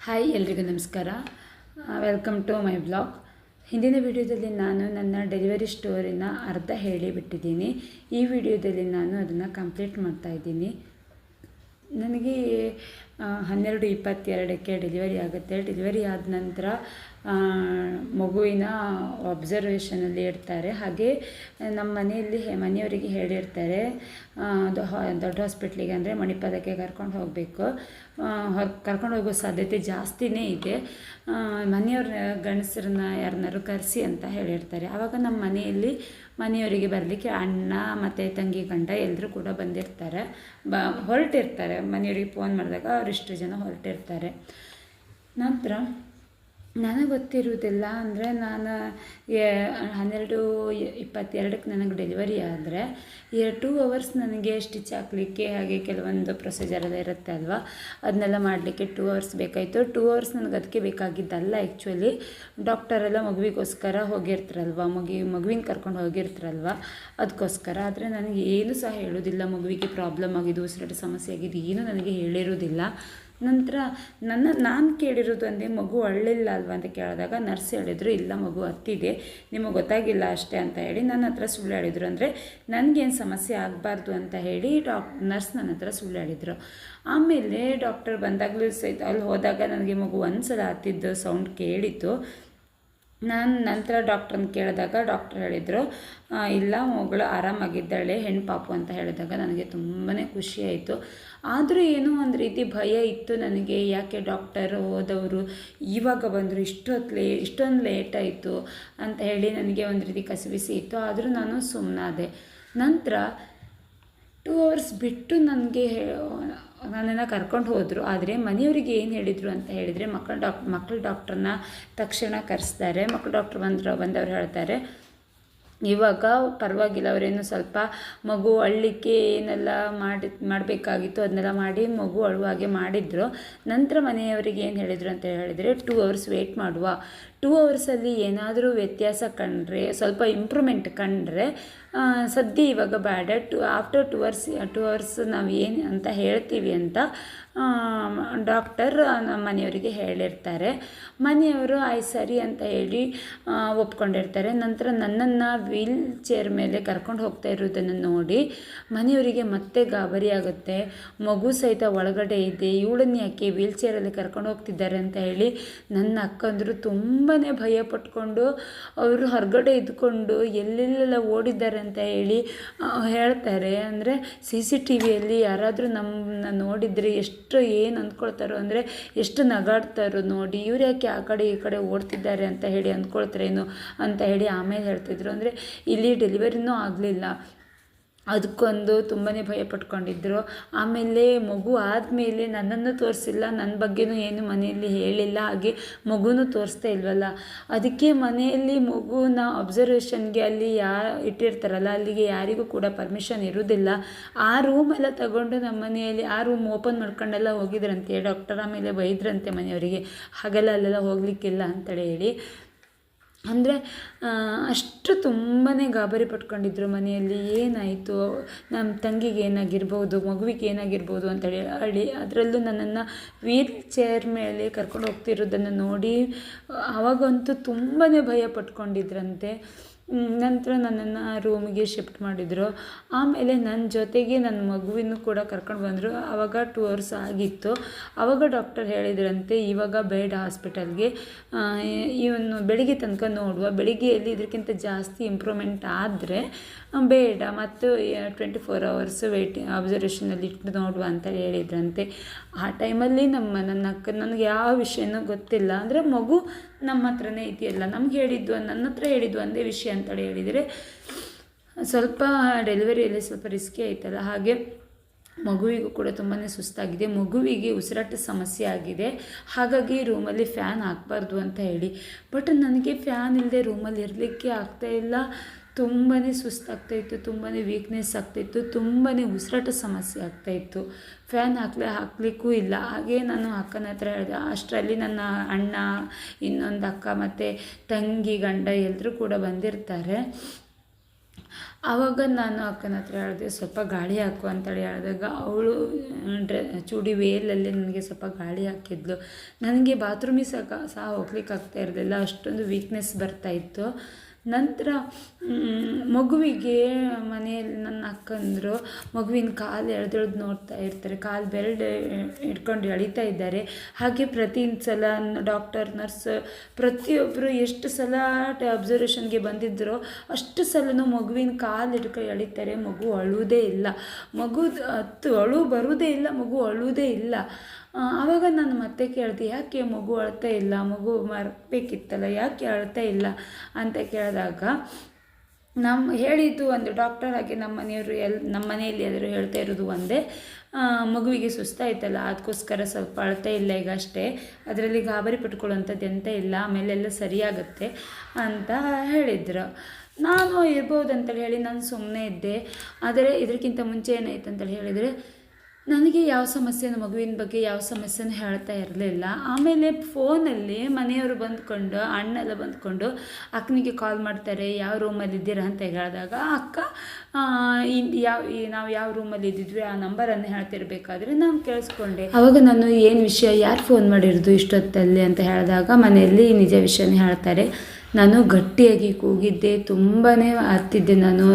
Hi ಎಲ್ರಿಗೂ ನಮಸ್ಕಾರ. Welcome to my blog. ಹಿಂದಿನ ವಿಡಿಯೋದಲ್ಲಿ ನಾನು ನನ್ನ ಡೆಲಿವರಿ ಸ್ಟೋರಿನ ಅರ್ಧ ಹೇಳಿಬಿಟ್ಟಿದ್ದೀನಿ. ಈ ವಿಡಿಯೋದಲ್ಲಿ ನಾನು ಅದನ್ನು ಕಂಪ್ಲೀಟ್ ಮಾಡ್ತಾಯಿದ್ದೀನಿ. ನನಗೆ 12:22ಕ್ಕೆ ಡೆಲಿವರಿ ಆಗುತ್ತೆ. ಡೆಲಿವರಿ ಆದ ನಂತರ ಮಗುವಿನ ಅಬ್ಸರ್ವೇಷನಲ್ಲಿ ಇಡ್ತಾರೆ. ಹಾಗೆ ನಮ್ಮ ಮನೆಯವರಿಗೆ ಹೇಳಿರ್ತಾರೆ ದೊಡ್ಡ ಹಾಸ್ಪಿಟ್ಲಿಗೆ ಅಂದರೆ ಮಣಿಪಾಲಕ್ಕೆ ಕರ್ಕೊಂಡು ಹೋಗಬೇಕು. ಕರ್ಕೊಂಡು ಹೋಗೋ ಸಾಧ್ಯತೆ ಜಾಸ್ತಿನೇ ಇದೆ. ಮನೆಯವ್ರ ಗಂಡಸರನ್ನ ಯಾರನ್ನಾರು ಕರೆಸಿ ಅಂತ ಹೇಳಿರ್ತಾರೆ. ಆವಾಗ ನಮ್ಮ ಮನೆಯವರಿಗೆ ಬರಲಿಕ್ಕೆ ಅಣ್ಣ ಮತ್ತು ತಂಗಿ ಗಂಡ ಎಲ್ಲರೂ ಕೂಡ ಬಂದಿರ್ತಾರೆ, ಹೊರಟಿರ್ತಾರೆ. ಮನೆಯವರಿಗೆ ಫೋನ್ ಮಾಡಿದಾಗ ಅವರಿಷ್ಟು ಜನ ಹೊರಟಿರ್ತಾರೆ. ನಂತರ ನನಗೆ ಗೊತ್ತಿರುವುದಿಲ್ಲ ಅಂದರೆ ನಾನು 12:22ಕ್ಕೆ ನನಗೆ ಡೆಲಿವರಿ ಆದರೆ 2 ಅವರ್ಸ್ ನನಗೆ ಸ್ಟಿಚ್ ಹಾಕಲಿಕ್ಕೆ ಹಾಗೆ ಕೆಲವೊಂದು ಪ್ರೊಸೀಜರ್ ಎಲ್ಲ ಇರುತ್ತೆ ಅಲ್ವಾ, ಅದನ್ನೆಲ್ಲ ಮಾಡಲಿಕ್ಕೆ 2 ಅವರ್ಸ್ ಬೇಕಾಯಿತು. 2 ಅವರ್ಸ್ ನನಗೆ ಅದಕ್ಕೆ ಬೇಕಾಗಿದ್ದಲ್ಲ. ಆ್ಯಕ್ಚುಲಿ ಡಾಕ್ಟರೆಲ್ಲ ಮಗುವಿಗೋಸ್ಕರ ಹೋಗಿರ್ತಾರಲ್ವ, ಮಗುವಿನ ಕರ್ಕೊಂಡು ಹೋಗಿರ್ತಾರಲ್ವ, ಅದಕ್ಕೋಸ್ಕರ. ಆದರೆ ನನಗೆ ಏನು ಸಹ ಹೇಳೋದಿಲ್ಲ. ಮಗುವಿಗೆ ಪ್ರಾಬ್ಲಮ್ ಆಗಿದೆ, ಉಸಿರಾಟ ಸಮಸ್ಯೆ ಆಗಿದೆ, ಏನೂ ನನಗೆ ಹೇಳಿರೋದಿಲ್ಲ. ನಂತರ ನಾನು ಕೇಳಿರೋದು ಅಂದರೆ ಮಗು ಅಳ್ಳಿಲ್ಲ ಅಲ್ವ ಅಂತ ಕೇಳಿದಾಗ ನರ್ಸ್ ಹೇಳಿದರು, ಇಲ್ಲ ಮಗು ಹತ್ತಿದೆ, ನಿಮಗೆ ಗೊತ್ತಾಗಿಲ್ಲ ಅಷ್ಟೇ ಅಂತ ಹೇಳಿ ನನ್ನ ಹತ್ರ ಸುಳ್ಳು ಹೇಳಿದರು. ಅಂದರೆ ನನಗೇನು ಸಮಸ್ಯೆ ಆಗಬಾರ್ದು ಅಂತ ಹೇಳಿ ನರ್ಸ್ ನನ್ನ ಹತ್ರ ಸುಳ್ಳು ಹೇಳಿದರು. ಆಮೇಲೆ ಡಾಕ್ಟರ್ ಬಂದಾಗಲೂ ಸಹಿತ ಅಲ್ಲಿ ಹೋದಾಗ ನನಗೆ ಮಗು ಒಂದು ಸಲ ಹತ್ತಿದ್ದು ಸೌಂಡ್ ಕೇಳಿತ್ತು. ನಾನು ನಂತರ ಡಾಕ್ಟ್ರನ್ನ ಕೇಳಿದಾಗ ಡಾಕ್ಟರ್ ಹೇಳಿದರು, ಇಲ್ಲ ಮಗಳು ಆರಾಮಾಗಿದ್ದಾಳೆ, ಹೆಣ್ಣು ಪಾಪು ಅಂತ ಹೇಳಿದಾಗ ನನಗೆ ತುಂಬಾ ಖುಷಿಯಾಯಿತು. ಆದರೂ ಏನೋ ಒಂದು ರೀತಿ ಭಯ ಇತ್ತು ನನಗೆ. ಯಾಕೆ ಡಾಕ್ಟರ್ ಹೋದವರು ಇವಾಗ ಬಂದರು, ಇಷ್ಟೊಂದು ಲೇಟಾಯಿತು ಅಂತ ಹೇಳಿ ನನಗೆ ಒಂದು ರೀತಿ ಕಸಿವಿಸಿ ಇತ್ತು. ಆದರೂ ನಾನು ಸುಮ್ಮನಾದೆ. ನಂತರ 2 ಅವರ್ಸ್ ಬಿಟ್ಟು ನನ್ನನ್ನು ಕರ್ಕೊಂಡು ಹೋದರು. ಆದರೆ ಮನೆಯವರಿಗೆ ಏನು ಹೇಳಿದರು ಅಂತ ಹೇಳಿದರೆ, ಮಕ್ಕಳ ಡಾಕ್ಟ್ರನ್ನ ತಕ್ಷಣ ಕರೆಸ್ತಾರೆ. ಮಕ್ಕಳ ಡಾಕ್ಟ್ರ್ ಬಂದವರು ಹೇಳ್ತಾರೆ, ಇವಾಗ ಪರವಾಗಿಲ್ಲ, ಅವರೇನು ಸ್ವಲ್ಪ ಮಗು ಅಳ್ಳಿಕ್ಕೆ ಏನೆಲ್ಲ ಮಾಡಬೇಕಾಗಿತ್ತು ಅದನ್ನೆಲ್ಲ ಮಾಡಿ ಮಗು ಅಳುವಾಗೆ ಮಾಡಿದರು. ನಂತರ ಮನೆಯವರಿಗೆ ಏನು ಹೇಳಿದರು ಅಂತ ಹೇಳಿದರೆ, 2 ಅವರ್ಸ್ ವೆಯ್ಟ್ ಮಾಡುವ, 2 ಅವರ್ಸಲ್ಲಿ ಏನಾದರೂ ವ್ಯತ್ಯಾಸ ಕಂಡ್ರೆ, ಸ್ವಲ್ಪ ಇಂಪ್ರೂವ್ಮೆಂಟ್ ಕಂಡ್ರೆ ಸದ್ಯ ಇವಾಗ ಬೇಡ, ಆಫ್ಟರ್ 2 ಅವರ್ಸ್ ನಾವು ಏನು ಅಂತ ಹೇಳ್ತೀವಿ ಅಂತ ಡಾಕ್ಟರ್ ನಮ್ಮ ಮನೆಯವರಿಗೆ ಹೇಳಿರ್ತಾರೆ. ಮನೆಯವರು ಆಯ್ತು ಸರಿ ಅಂತ ಹೇಳಿ ಒಪ್ಕೊಂಡಿರ್ತಾರೆ. ನಂತರ ನನ್ನನ್ನು ವೀಲ್ ಚೇರ್ ಮೇಲೆ ಕರ್ಕೊಂಡು ಹೋಗ್ತಾ ಇರೋದನ್ನು ನೋಡಿ ಮನೆಯವರಿಗೆ ಮತ್ತೆ ಗಾಬರಿ ಆಗುತ್ತೆ. ಮಗು ಸಹಿತ ಒಳಗಡೆ ಇದೆ, ಇವಳನ್ನು ಯಾಕೆ ವೀಲ್ ಚೇರಲ್ಲಿ ಕರ್ಕೊಂಡು ಹೋಗ್ತಿದ್ದಾರೆ ಅಂತ ಹೇಳಿ ನನ್ನ ಅಕ್ಕಂದರು ತುಂಬಾ ಭಯ ಪಟ್ಕೊಂಡು ಅವರು ಹೊರಗಡೆ ಇದ್ಕೊಂಡು ಎಲ್ಲೆಲ್ಲೆಲ್ಲ ಓಡಿದ್ದಾರೆ ಅಂತ ಹೇಳಿ ಹೇಳ್ತಾರೆ. ಅಂದರೆ CCTVಯಲ್ಲಿ ಯಾರಾದರೂ ನಮ್ಮನ್ನ ನೋಡಿದರೆ ಏನು ಅಂದ್ಕೊಳ್ತಾರೋ, ಅಂದರೆ ಎಷ್ಟು ನಗಾಡ್ತಾರೋ ನೋಡಿ, ಇವ್ರು ಯಾಕೆ ಆ ಕಡೆ ಈ ಕಡೆ ಓಡ್ತಿದ್ದಾರೆ ಅಂತ ಹೇಳಿ ಅಂದ್ಕೊಳ್ತಾರೇನು ಅಂತ ಹೇಳಿ ಆಮೇಲೆ ಹೇಳ್ತಿದ್ರು. ಅಂದರೆ ಇಲ್ಲಿ ಡೆಲಿವರಿನೂ ಆಗಲಿಲ್ಲ, ಅದಕ್ಕೊಂದು ತುಂಬಾ ಭಯ ಪಟ್ಕೊಂಡಿದ್ದರು. ಆಮೇಲೆ ಮಗು ಆದಮೇಲೆ ನನ್ನನ್ನು ತೋರಿಸಿಲ್ಲ, ನನ್ನ ಬಗ್ಗೆನೂ ಏನು ಮನೆಯಲ್ಲಿ ಹೇಳಿಲ್ಲ, ಹಾಗೆ ಮಗುನೂ ತೋರಿಸ್ತಾ ಇಲ್ವಲ್ಲ. ಅದಕ್ಕೆ ಮನೆಯಲ್ಲಿ ಮಗುನ ಅಬ್ಸರ್ವೇಷನ್ಗೆ ಅಲ್ಲಿ ಇಟ್ಟಿರ್ತಾರಲ್ಲ, ಅಲ್ಲಿಗೆ ಯಾರಿಗೂ ಕೂಡ ಪರ್ಮಿಷನ್ ಇರೋದಿಲ್ಲ. ಆ ರೂಮೆಲ್ಲ ತಗೊಂಡು ನಮ್ಮ ಮನೆಯಲ್ಲಿ ಆ ರೂಮ್ ಓಪನ್ ಮಾಡ್ಕೊಂಡೆಲ್ಲ ಹೋಗಿದ್ರಂತೆ ಡಾಕ್ಟರ್. ಆಮೇಲೆ ಬೈದ್ರಂತೆ ಮನೆಯವರಿಗೆ, ಹಾಗೆಲ್ಲ ಅಲ್ಲೆಲ್ಲ ಹೋಗಲಿಕ್ಕಿಲ್ಲ ಅಂತೇಳಿ ಹೇಳಿ. ಅಂದರೆ ಅಷ್ಟು ತುಂಬಾ ಗಾಬರಿ ಪಟ್ಕೊಂಡಿದ್ರು ಮನೆಯಲ್ಲಿ. ಏನಾಯಿತು, ನಮ್ಮ ತಂಗಿಗೆ ಏನಾಗಿರ್ಬೋದು, ಮಗುವಿಗೆ ಏನಾಗಿರ್ಬೋದು ಅಂತೇಳಿ ಅದರಲ್ಲೂ ನನ್ನನ್ನು ವೀಲ್ ಚೇರ್ ಮೇಲೆ ಕರ್ಕೊಂಡು ಹೋಗ್ತಿರೋದನ್ನು ನೋಡಿ ಆವಾಗಂತೂ ತುಂಬಾ ಭಯ ಪಟ್ಕೊಂಡಿದ್ರಂತೆ. ನಂತರ ನನ್ನನ್ನು ರೂಮಿಗೆ ಶಿಫ್ಟ್ ಮಾಡಿದರು. ಆಮೇಲೆ ನನ್ನ ಜೊತೆಗೆ ನನ್ನ ಮಗುವಿನೂ ಕೂಡ ಕರ್ಕೊಂಡು ಬಂದರು. ಆವಾಗ 2 ಅವರ್ಸ್ ಆಗಿತ್ತು. ಆವಾಗ ಡಾಕ್ಟರ್ ಹೇಳಿದ್ರಂತೆ, ಇವಾಗ ಬೇಡ ಹಾಸ್ಪಿಟಲ್ಗೆ, ಇವನು ಬೆಳಿಗ್ಗೆ ತನಕ ನೋಡುವ, ಬೆಳಿಗ್ಗೆಯಲ್ಲಿ ಇದಕ್ಕಿಂತ ಜಾಸ್ತಿ ಇಂಪ್ರೂವ್ಮೆಂಟ್ ಆದರೆ ಬೇಡ, ಮತ್ತು 24 ಅವರ್ಸ್ ಅಬ್ಸರ್ವೇಷನಲ್ಲಿ ಇಟ್ಟು ನೋಡುವ ಅಂತ ಹೇಳಿದ್ರಂತೆ. ಆ ಟೈಮಲ್ಲಿ ನನ್ನ ಅಕ್ಕ, ನನಗೆ ಯಾವ ವಿಷಯನೂ ಗೊತ್ತಿಲ್ಲ. ಅಂದರೆ ಮಗು ನಮ್ಮ ಹತ್ರನೇ ಇದೆಯಲ್ಲ, ನನ್ನ ಹತ್ರ ಹೇಳಿದ್ದು ಒಂದೇ ವಿಷಯ ಅಂತೇಳಿ ಹೇಳಿದರೆ, ಸ್ವಲ್ಪ ಡೆಲಿವರಿಯಲ್ಲಿ ಸ್ವಲ್ಪ ರಿಸ್ಕಿ ಆಯ್ತಲ್ಲ, ಹಾಗೆ ಮಗುವಿಗೂ ಕೂಡ ತುಂಬಾ ಸುಸ್ತಾಗಿದೆ, ಮಗುವಿಗೆ ಉಸಿರಾಟ ಸಮಸ್ಯೆ ಆಗಿದೆ, ಹಾಗಾಗಿ ರೂಮಲ್ಲಿ ಫ್ಯಾನ್ ಹಾಕಬಾರ್ದು ಅಂತ ಹೇಳಿ. ಬಟ್ ನನಗೆ ಫ್ಯಾನ್ ಇಲ್ಲದೆ ರೂಮಲ್ಲಿ ಇರಲಿಕ್ಕೆ ಆಗ್ತಾಯಿಲ್ಲ. ತುಂಬಾ ಸುಸ್ತಾಗ್ತಾಯಿತ್ತು, ತುಂಬಾ ವೀಕ್ನೆಸ್ ಆಗ್ತಾಯಿತ್ತು, ತುಂಬಾ ಉಸಿರಾಟ ಸಮಸ್ಯೆ ಆಗ್ತಾಯಿತ್ತು. ಫ್ಯಾನ್ ಹಾಕಲಿಕ್ಕೂ ಇಲ್ಲ. ಹಾಗೆ ನಾನು ಅಕ್ಕನ ಹತ್ರ ಹೇಳಿದೆ. ಅಷ್ಟರಲ್ಲಿ ನನ್ನ ಅಣ್ಣ, ಇನ್ನೊಂದು ಅಕ್ಕ ಮತ್ತು ತಂಗಿ ಗಂಡ ಎಲ್ಲರೂ ಕೂಡ ಬಂದಿರ್ತಾರೆ. ಆವಾಗ ನಾನು ಅಕ್ಕನ ಹತ್ರ ಹೇಳಿದೆ, ಸ್ವಲ್ಪ ಗಾಳಿ ಹಾಕು ಅಂತೇಳಿ ಹೇಳಿದಾಗ ಅವಳು ಚೂಡಿ ವೇಲಲ್ಲಿ ನನಗೆ ಸ್ವಲ್ಪ ಗಾಳಿ ಹಾಕಿದ್ಲು. ನನಗೆ ಬಾತ್ರೂಮಿಗೆ ಸಹ ಹೋಗ್ಲಿಕ್ಕೆ ಆಗ್ತಾ ಇರಲಿಲ್ಲ, ಅಷ್ಟೊಂದು ವೀಕ್ನೆಸ್ ಬರ್ತಾಯಿತ್ತು. ನಂತರ ಮಗುವಿಗೆ ಮನೆಯಲ್ಲಿ ನನ್ನ ಅಕ್ಕಂದರು ಮಗುವಿನ ಕಾಲು ಎಳೆದೆಳೆದು ನೋಡ್ತಾ ಇರ್ತಾರೆ, ಕಾಲು ಬೆರಳು ಹಿಡ್ಕೊಂಡು ಎಳಿತಾ ಇದ್ದಾರೆ. ಹಾಗೆ ಪ್ರತಿ ಸಲ ಡಾಕ್ಟರ್, ನರ್ಸ್ ಪ್ರತಿಯೊಬ್ಬರು ಎಷ್ಟು ಸಲ ಅಬ್ಸರ್ವೇಷನ್ಗೆ ಬಂದಿದ್ದರೋ ಅಷ್ಟು ಸಲನೂ ಮಗುವಿನ ಕಾಲು ಹಿಡ್ಕೊಂಡು ಎಳಿತಾರೆ. ಮಗು ಅಳುವುದೇ ಇಲ್ಲ, ಅಳು ಬರುವುದೇ ಇಲ್ಲ, ಮಗು ಅಳುವುದೇ ಇಲ್ಲ. ಆವಾಗ ನಾನು ಮತ್ತೆ ಕೇಳಿದೆ, ಯಾಕೆ ಮಗು ಅಳ್ತಾ ಇಲ್ಲ, ಮಗು ಮರಬೇಕಿತ್ತಲ್ಲ, ಯಾಕೆ ಅಳ್ತಾ ಇಲ್ಲ ಅಂತ ಕೇಳಿದಾಗ ಹೇಳಿದ್ದು ಒಂದು ಡಾಕ್ಟರ್ ಹಾಗೆ ನಮ್ಮ ಮನೆಯಲ್ಲಿ ಎಲ್ಲರೂ ಹೇಳ್ತಾ ಇರೋದು ಒಂದೇ, ಮಗುವಿಗೆ ಸುಸ್ತಾಯ್ತಲ್ಲ ಅದಕ್ಕೋಸ್ಕರ ಸ್ವಲ್ಪ ಅಳ್ತಾ ಇಲ್ಲ ಈಗ ಅಷ್ಟೇ, ಅದರಲ್ಲಿ ಗಾಬರಿ ಪಟ್ಕೊಳ್ಳೋಂಥದ್ದು ಎಂತ ಇಲ್ಲ, ಆಮೇಲೆಲ್ಲ ಸರಿಯಾಗುತ್ತೆ ಅಂತ ಹೇಳಿದ್ರು. ನಾನು ಇರ್ಬೋದು ಅಂತೇಳಿ ಹೇಳಿ ನಾನು ಸುಮ್ಮನೆ ಇದ್ದೆ. ಆದರೆ ಇದಕ್ಕಿಂತ ಮುಂಚೆ ಏನಾಯ್ತು ಅಂತೇಳಿ ಹೇಳಿದರೆ, ನನಗೆ ಯಾವ ಸಮಸ್ಯೆನೂ ಮಗುವಿನ ಬಗ್ಗೆ ಯಾವ ಸಮಸ್ಯೆನೂ ಹೇಳ್ತಾ ಇರಲಿಲ್ಲ. ಆಮೇಲೆ ಫೋನಲ್ಲಿ ಮನೆಯವರು ಬಂದ್ಕೊಂಡು ಅಣ್ಣೆಲ್ಲ ಬಂದ್ಕೊಂಡು ಅಕ್ಕನಿಗೆ ಕಾಲ್ ಮಾಡ್ತಾರೆ, ಯಾವ ರೂಮಲ್ಲಿ ಇದ್ದೀರಾ ಅಂತ ಹೇಳಿದಾಗ ಅಕ್ಕ ನಾವು ಯಾವ ರೂಮಲ್ಲಿ ಇದ್ದಿದ್ವಿ ಆ ನಂಬರನ್ನು ಹೇಳ್ತಿರ್ಬೇಕಾದ್ರೆ ನಾನು ಕೇಳಿಸ್ಕೊಂಡೆ. ಆವಾಗ ನಾನು ಏನು ವಿಷಯ, ಯಾರು ಫೋನ್ ಮಾಡಿರೋದು ಇಷ್ಟೊತ್ತಲ್ಲಿ ಅಂತ ಹೇಳಿದಾಗ ಮನೆಯಲ್ಲಿ ನಿಜ ವಿಷಯನೇ ಹೇಳ್ತಾರೆ. ನಾನು ಗಟ್ಟಿಯಾಗಿ ಕೂಗಿದ್ದೆ, ತುಂಬಾ ಅತ್ತಿದ್ದೆ ನಾನು,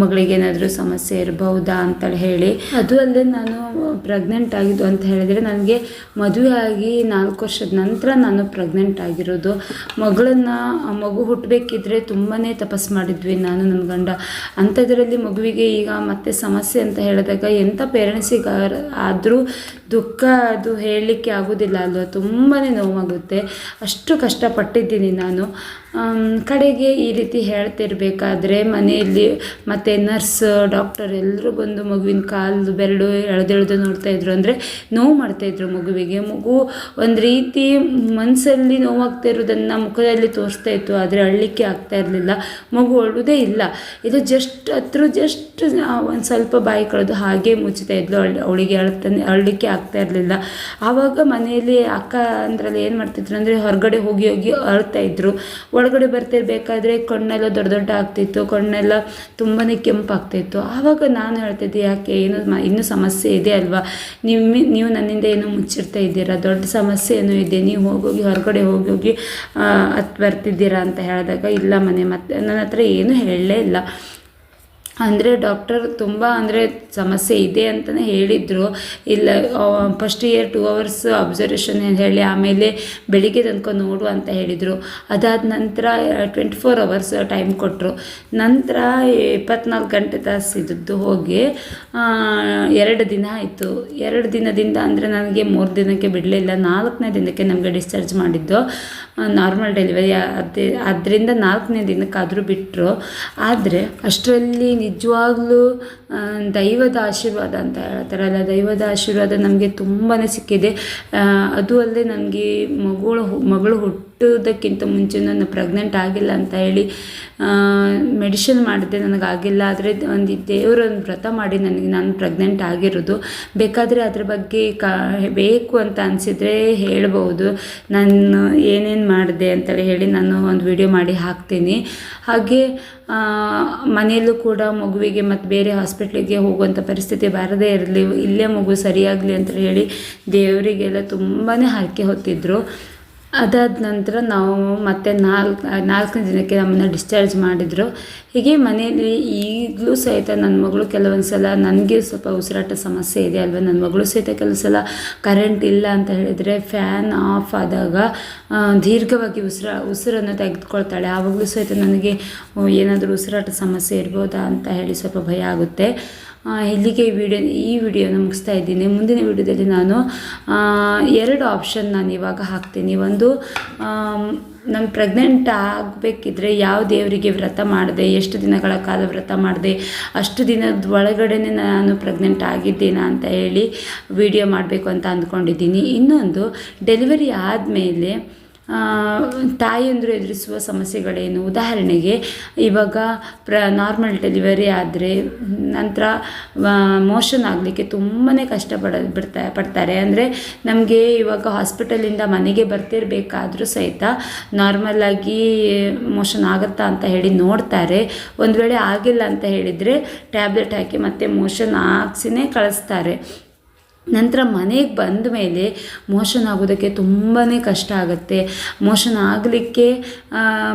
ಮಗಳಿಗೆ ಏನಾದರೂ ಸಮಸ್ಯೆ ಇರಬಹುದಾ ಅಂತೇಳಿ ಹೇಳಿ. ಅದು ಅಲ್ಲದೆ ನಾನು ಪ್ರೆಗ್ನೆಂಟ್ ಆಗಿದ್ದು ಅಂತ ಹೇಳಿದರೆ, ನನಗೆ ಮದುವೆ ಆಗಿ 4 ವರ್ಷದ ನಂತರ ನಾನು ಪ್ರೆಗ್ನೆಂಟ್ ಆಗಿರೋದು. ಮಗು ಹುಟ್ಟಬೇಕಿದ್ರೆ ತುಂಬಾ ತಪಸ್ಸು ಮಾಡಿದ್ವಿ ನಾನು ನನ್ನ ಗಂಡ. ಅಂಥದ್ರಲ್ಲಿ ಮಗುವಿಗೆ ಈಗ ಮತ್ತೆ ಸಮಸ್ಯೆ ಅಂತ ಹೇಳಿದಾಗ ಎಂಥ ಪೇರೆಂಟ್ಸಿಗೆ ಆದರೂ ದುಃಖ ಅದು ಹೇಳಲಿಕ್ಕೆ ಆಗೋದಿಲ್ಲ ಅಲ್ವ, ತುಂಬಾ ನೋವಾಗುತ್ತೆ. ಅಷ್ಟು ಕಷ್ಟಪಟ್ಟಿದ್ದೀನಿ ನಾನು. ಕಡೆಗೆ ಈ ರೀತಿ ಹೇಳ್ತಿರ್ಬೇಕಾದ್ರೆ ಮನೆಯಲ್ಲಿ ಮತ್ತು ನರ್ಸ್, ಡಾಕ್ಟರ್ ಎಲ್ಲರೂ ಬಂದು ಮಗುವಿನ ಕಾಲು ಬೆರಳು ಎಳೆದೆಳೆದು ನೋಡ್ತಾಯಿದ್ರು, ಅಂದರೆ ನೋವು ಮಾಡ್ತಾಯಿದ್ರು ಮಗುವಿಗೆ. ಮಗು ಒಂದು ರೀತಿ ಮನಸ್ಸಲ್ಲಿ ನೋವಾಗ್ತಾ ಇರೋದನ್ನು ಮುಖದಲ್ಲಿ ತೋರಿಸ್ತಾ ಇತ್ತು, ಆದರೆ ಅಳಲಿಕ್ಕೆ ಆಗ್ತಾ ಇರಲಿಲ್ಲ, ಮಗು ಅಳುವುದೇ ಇಲ್ಲ. ಇದು ಜಸ್ಟ್ ಒಂದು ಸ್ವಲ್ಪ ಬಾಯಿ ಕಳೆದು ಹಾಗೆ ಮುಚ್ಚುತ್ತಾ ಇದ್ಲು, ಅವಳಿಗೆ ಅಳಲಿಕ್ಕೆ ಆಗ್ತಾ ಇರಲಿಲ್ಲ. ಆವಾಗ ಮನೆಯಲ್ಲಿ ಅಕ್ಕ ಅಂದ್ರಲ್ಲಿ ಏನು ಮಾಡ್ತಿದ್ರು ಅಂದರೆ, ಹೊರಗಡೆ ಹೋಗಿ ಅಳ್ತಾಯಿದ್ರು. ಒಳಗಡೆ ಬರ್ತಿರ್ಬೇಕಾದ್ರೆ ಕಣ್ಣೆಲ್ಲ ದೊಡ್ಡ ಆಗ್ತಿತ್ತು, ಕಣ್ಣೆಲ್ಲ ತುಂಬಾ ಕೆಂಪಾಗ್ತಾಯಿತ್ತು. ಆವಾಗ ನಾನು ಹೇಳ್ತಿದ್ದೆ, ಯಾಕೆ ಇನ್ನೂ ಸಮಸ್ಯೆ ಇದೆ ಅಲ್ವಾ, ನೀವು ನನ್ನಿಂದ ಏನೋ ಮುಚ್ಚಿರ್ತಾ ಇದ್ದೀರಾ, ದೊಡ್ಡ ಸಮಸ್ಯೆ ಏನೋ ಇದೆ, ನೀವು ಹೊರಗಡೆ ಹೋಗಿ ಬರ್ತಿದ್ದೀರಾ ಅಂತ ಹೇಳಿದಾಗ, ಇಲ್ಲ ಮತ್ತೆ ನನ್ನ ಹತ್ರ ಏನೂ ಹೇಳಲೇ ಇಲ್ಲ. ಅಂದರೆ ಡಾಕ್ಟರ್ ತುಂಬ ಸಮಸ್ಯೆ ಇದೆ ಅಂತಲೇ ಹೇಳಿದರು. ಇಲ್ಲ, ಫಸ್ಟ್ ಇಯರ್ 2 hours ಅಬ್ಸರ್ವೇಷನ್ ಹೇಳಿ ಆಮೇಲೆ ಬೆಳಿಗ್ಗೆ ತನಕ ನೋಡು ಅಂತ ಹೇಳಿದರು. ಅದಾದ ನಂತರ 24 hours ಟೈಮ್ ಕೊಟ್ಟರು. ನಂತರ 24 ಗಂಟೆ ತಾಸಿದ್ದು ಹೋಗಿ 2 ದಿನ ಆಯಿತು. 2 ದಿನದಿಂದ ಅಂದರೆ ನನಗೆ 3 ದಿನಕ್ಕೆ ಬಿಡಲಿಲ್ಲ, 4ನೇ ದಿನಕ್ಕೆ ನಮಗೆ ಡಿಸ್ಚಾರ್ಜ್ ಮಾಡಿದ್ದು. ನಾರ್ಮಲ್ ಡೆಲಿವರಿ ಅದರಿಂದ 4ನೇ ದಿನಕ್ಕಾದರೂ ಬಿಟ್ಟರು. ಆದರೆ ಅಷ್ಟರಲ್ಲಿ ನಿಜವಾಗ್ಲೂ ದೈವದ ಆಶೀರ್ವಾದ ಅಂತ ಹೇಳ್ತಾರಲ್ಲ, ದೈವದ ಆಶೀರ್ವಾದ ನಮಗೆ ತುಂಬಾ ಸಿಕ್ಕಿದೆ. ಅದು ಅಲ್ಲದೆ ನನಗೆ ಮಗಳು ಹುಟ್ಟೋದಕ್ಕಿಂತ ಮುಂಚೆ ನಾನು ಪ್ರೆಗ್ನೆಂಟ್ ಆಗಿಲ್ಲ ಅಂತ ಹೇಳಿ ಮೆಡಿಷನ್ ಮಾಡಿದ್ದೆ, ನನಗಾಗಿಲ್ಲ. ಆದರೆ ಒಂದು ದೇವರೊಂದು ವ್ರತ ಮಾಡಿ ನಾನು ಪ್ರೆಗ್ನೆಂಟ್ ಆಗಿರೋದು. ಬೇಕಾದರೆ ಅದ್ರ ಬಗ್ಗೆ ಬೇಕು ಅಂತ ಅನಿಸಿದರೆ ಹೇಳ್ಬೋದು, ನಾನು ಏನೇನು ಮಾಡಿದೆ ಅಂತೇಳಿ ಹೇಳಿ ನಾನು ಒಂದು ವಿಡಿಯೋ ಮಾಡಿ ಹಾಕ್ತೀನಿ. ಹಾಗೆ ಮನೆಯಲ್ಲೂ ಕೂಡ ಮಗುವಿಗೆ ಮತ್ತು ಬೇರೆ ಹಾಸ್ಪಿಟ್ಲಿಗೆ ಹೋಗುವಂಥ ಪರಿಸ್ಥಿತಿ ಬರದೇ ಇರಲಿ, ಇಲ್ಲೇ ಮಗು ಸರಿಯಾಗಲಿ ಅಂತ ಹೇಳಿ ದೇವರಿಗೆಲ್ಲ ತುಂಬಾ ಹರಕೆ ಹೊತ್ತಿದ್ರು. ಅದಾದ ನಂತರ ನಾವು ಮತ್ತೆ 4ನೇ ದಿನಕ್ಕೆ ನಮ್ಮನ್ನು ಡಿಸ್ಚಾರ್ಜ್ ಮಾಡಿದರು. ಹೀಗೆ ಮನೆಯಲ್ಲಿ ಈಗಲೂ ಸಹಿತ ನನ್ನ ಮಗಳು ಕೆಲವೊಂದು ಸಲ, ನನಗೆ ಸ್ವಲ್ಪ ಉಸಿರಾಟ ಸಮಸ್ಯೆ ಇದೆ ಅಲ್ವ, ನನ್ನ ಮಗಳು ಸಹಿತ ಕೆಲವು ಸಲ ಕರೆಂಟ್ ಇಲ್ಲ ಅಂತ ಹೇಳಿದರೆ ಫ್ಯಾನ್ ಆಫ್ ಆದಾಗ ದೀರ್ಘವಾಗಿ ಉಸಿರನ್ನು ತೆಗೆದುಕೊಳ್ತಾಳೆ. ಆವಾಗಲೂ ಸಹಿತ ನನಗೆ ಏನಾದರೂ ಉಸಿರಾಟ ಸಮಸ್ಯೆ ಇರ್ಬೋದಾ ಅಂತ ಹೇಳಿ ಸ್ವಲ್ಪ ಭಯ ಆಗುತ್ತೆ. ಇಲ್ಲಿಗೆ ಈ ವಿಡಿಯೋನ ಮುಗಿಸ್ತಾ ಇದ್ದೀನಿ. ಮುಂದಿನ ವಿಡಿಯೋದಲ್ಲಿ ನಾನು 2 ಆಪ್ಷನ್ ನಾನು ಇವಾಗ ಹಾಕ್ತೀನಿ. ಒಂದು, ನಾನು ಪ್ರೆಗ್ನೆಂಟ್ ಆಗಬೇಕಿದ್ರೆ ಯಾವ ದೇವರಿಗೆ ವ್ರತ ಮಾಡಿದೆ, ಎಷ್ಟು ದಿನಗಳ ಕಾಲ ವ್ರತ ಮಾಡಿದೆ, ಅಷ್ಟು ದಿನದ ಒಳಗಡೆ ನಾನು ಪ್ರೆಗ್ನೆಂಟ್ ಆಗಿದ್ದೇನಾ ಅಂತ ಹೇಳಿ ವಿಡಿಯೋ ಮಾಡಬೇಕು ಅಂತ ಅಂದ್ಕೊಂಡಿದ್ದೀನಿ. ಇನ್ನೊಂದು, ಡೆಲಿವರಿ ಆದಮೇಲೆ ತಾಯಿಯಂದರು ಎದುರಿಸುವ ಸಮಸ್ಯೆಗಳೇನು, ಉದಾಹರಣೆಗೆ ಇವಾಗ ನಾರ್ಮಲ್ ಡೆಲಿವರಿ ಆದರೆ ನಂತರ ಮೋಷನ್ ಆಗಲಿಕ್ಕೆ ತುಂಬಾ ಪಡ್ತಾರೆ. ಅಂದರೆ ನಮಗೆ ಇವಾಗ ಹಾಸ್ಪಿಟಲಿಂದ ಮನೆಗೆ ಬರ್ತಿರ್ಬೇಕಾದ್ರೂ ಸಹಿತ ನಾರ್ಮಲಾಗಿ ಮೋಷನ್ ಆಗುತ್ತಾ ಅಂತ ಹೇಳಿ ನೋಡ್ತಾರೆ. ಒಂದು ವೇಳೆ ಆಗಿಲ್ಲ ಅಂತ ಹೇಳಿದರೆ ಟ್ಯಾಬ್ಲೆಟ್ ಹಾಕಿ ಮತ್ತೆ ಮೋಷನ್ ಹಾಕ್ಸಿನೇ ಕಳಿಸ್ತಾರೆ. ನಂತರ ಮನೆಗೆ ಬಂದ ಮೇಲೆ ಮೋಷನ್ ಆಗೋದಕ್ಕೆ ತುಂಬಾ ಕಷ್ಟ ಆಗುತ್ತೆ. ಮೋಷನ್ ಆಗಲಿಕ್ಕೆ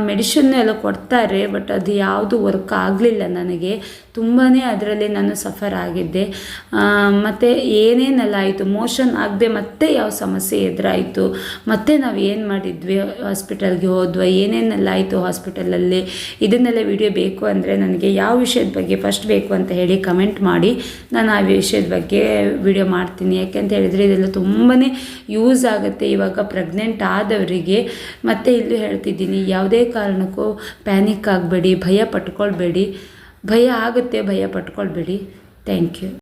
ಮೆಡಿಷನ್ ಎಲ್ಲ ಕೊಡ್ತಾರೆ, ಬಟ್ ಅದು ಯಾವುದು ವರ್ಕ್ ಆಗಲಿಲ್ಲ ನನಗೆ. ತುಂಬಾ ಅದರಲ್ಲಿ ನಾನು ಸಫರ್ ಆಗಿದ್ದೆ. ಮತ್ತು ಏನೇನೆಲ್ಲ ಆಯಿತು, ಮೋಷನ್ ಆಗದೆ ಮತ್ತೆ ಯಾವ ಸಮಸ್ಯೆ ಎದುರಾಯಿತು, ಮತ್ತು ನಾವು ಏನು ಮಾಡಿದ್ವಿ, ಹಾಸ್ಪಿಟಲ್ಗೆ ಹೋದ್ವಾ, ಏನೇನೆಲ್ಲ ಆಯಿತು ಹಾಸ್ಪಿಟಲಲ್ಲಿ, ಇದನ್ನೆಲ್ಲ ವಿಡಿಯೋ ಬೇಕು ಅಂದರೆ ನನಗೆ ಯಾವ ವಿಷಯದ ಬಗ್ಗೆ ಫಸ್ಟ್ ಬೇಕು ಅಂತ ಹೇಳಿ ಕಮೆಂಟ್ ಮಾಡಿ, ನಾನು ಆ ವಿಷಯದ ಬಗ್ಗೆ ವಿಡಿಯೋ ಮಾಡ್ತೀನಿ. ಯಾಕೆಂತ ಹೇಳಿದರೆ ಇದೆಲ್ಲ ತುಂಬಾ ಯೂಸ್ ಆಗುತ್ತೆ ಇವಾಗ ಪ್ರೆಗ್ನೆಂಟ್ ಆದವರಿಗೆ. ಮತ್ತು ಇಲ್ಲೂ ಹೇಳ್ತಿದ್ದೀನಿ, ಯಾವುದೇ ಕಾರಣಕ್ಕೂ ಪ್ಯಾನಿಕ್ ಆಗಬೇಡಿ, ಭಯ ಪಟ್ಕೊಳ್ಬೇಡಿ. ಭಯ ಆಗುತ್ತೆ, ಭಯ ಪಟ್ಕೊಳ್ಬೇಡಿ. Thank you.